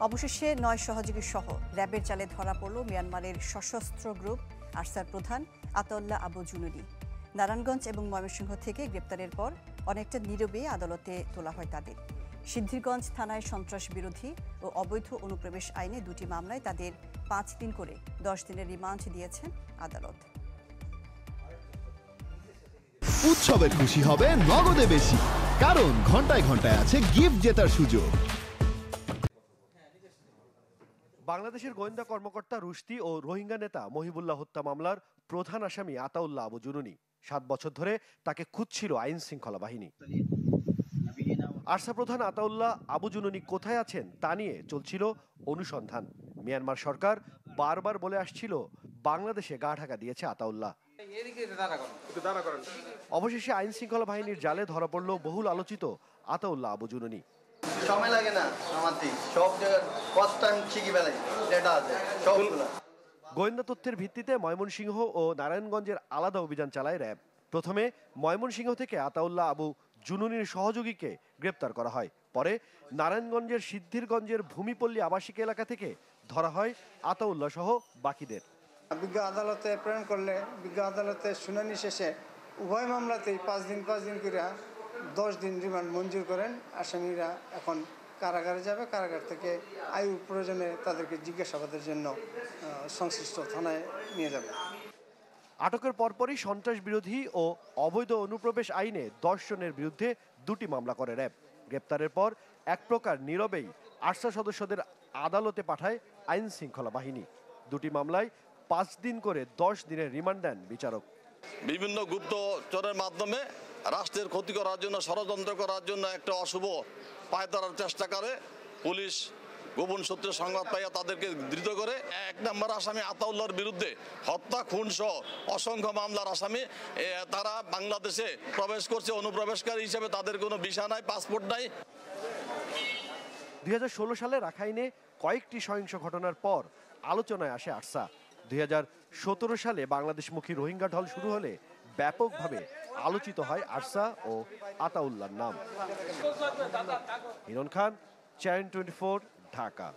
অবশেষে ৯ সহযোগী সহ র্যাবের জালে ধরা পড়ল মিয়ানমারের সশস্ত্র গ্রুপ আরসার প্রধান আতাউল্লাহ আবু জুনুনি। নারায়ণগঞ্জ এবং ময়মনসিংহ থেকে গ্রেপ্তারের পর অনেকটা নীরবে আদালতে তোলা হয় তাদের। সিদ্ধিরগঞ্জ থানায় সন্ত্রাস বিরোধী ও অবৈধ অনুপ্রবেশ আইনে ২টি মামলায় তাদের ৫ দিন করে ১০ দিনের রিমান্ড দিয়েছেন আদালত। উৎসবের খুশি হবে নগদে বেশি, কারণ ঘন্টায় ঘন্টায় আছে গিফট জেতার সুযোগ। বাংলাদেশের গোয়েন্দা কর্মকর্তা রুশদি ও রোহিঙ্গা নেতা মহিবুল্লাহ হত্যা মামলার প্রধান আসামি আতাউল্লাহ আবু জুনুনি ৭ বছর ধরে তাকে খুঁজছিল আইন শৃঙ্খলা বাহিনী। আরসা প্রধান আতাউল্লাহ আবু জুনুনি কোথায় আছেন তা নিয়ে চলছিল অনুসন্ধান। মিয়ানমার সরকার বারবার বলে আসছিল বাংলাদেশে গা ঢাকা দিয়েছে আতাউল্লাহ। অবশেষে আইন শৃঙ্খলা বাহিনীর জালে ধরা পড়ল বহুল আলোচিত আতাউল্লাহ আবু জুনুনি। সময় লাগে না আমাদের সব জায়গায় ফার্স্ট টাইম ঠিকই বেলায় ডেটা আছে সবগুলো। গোয়েন্দা তথ্যের ভিত্তিতে ময়মনসিংহ ও নারায়ণগঞ্জের আলাদা অভিযান চালায় র্যাব। প্রথমে ময়মনসিংহ থেকে আতাউল্লাহ আবু জুনুনির সহযোগীকে গ্রেপ্তার করা হয়। পরে নারায়ণগঞ্জের সিদ্ধিরগঞ্জের ভূমিপল্লী আবাসিক এলাকা থেকে ধরা হয় আতাউল্লাহ সহ বাকিদের। বিজ্ঞ আদালতে প্রেরণ করলে বিজ্ঞ আদালতের শুনানি শেষে উভয় মামলাতেই ৫ দিন করে ১০ দিন রিমান্ড মঞ্জুর করেন। আসামিরা এখন কারাগারে যাবে, কারাগার থেকে আইন প্রয়োজনে তাদেরকে জিজ্ঞাসাবাদের জন্য সংশ্লিষ্ট থানায় নিয়ে যাবে। আটকের পরপরই সন্ত্রাস বিরোধী ও অবৈধ অনুপ্রবেশ আইনে ১০ জনের বিরুদ্ধে ২টি মামলা করে র্যাব। গ্রেপ্তারের পর এক প্রকার নীরবেই আরসা সদস্যদের আদালতে পাঠায় আইন শৃঙ্খলা বাহিনী। ২টি মামলায় ৫ দিন করে ১০ দিনের রিমান্ড দেন বিচারক। বিভিন্ন গুপ্তচরের মাধ্যমে রাষ্ট্রের ক্ষতি করার জন্য, ষড়যন্ত্র করার জন্য একটা অশুভ পায়তারার চেষ্টা করে পুলিশ। গোপন সূত্রে সংবাদ পাইয়া তাদেরকে ধৃত করে। ১ নম্বর আসামি আতাউল্লাহর বিরুদ্ধে হত্যা, খুন সহ অসংখ্য মামলার আসামি। তারা বাংলাদেশে প্রবেশ করছে অনুপ্রবেশকারী হিসেবে, তাদের কোনো ভিসা নাই, পাসপোর্ট নাই। ২০১৬ সালে রাখাইনে কয়েকটি সহিংস ঘটনার পর আলোচনায় আসে আরসা। ২০১৭ সালে বাংলাদেশমুখী রোহিঙ্গা ঢল শুরু হলে ব্যাপকভাবে আলোচিত হয় আরসা ও আতাউল্লাহর নাম। হিরণ খান, চ্যানেল 24, ঢাকা।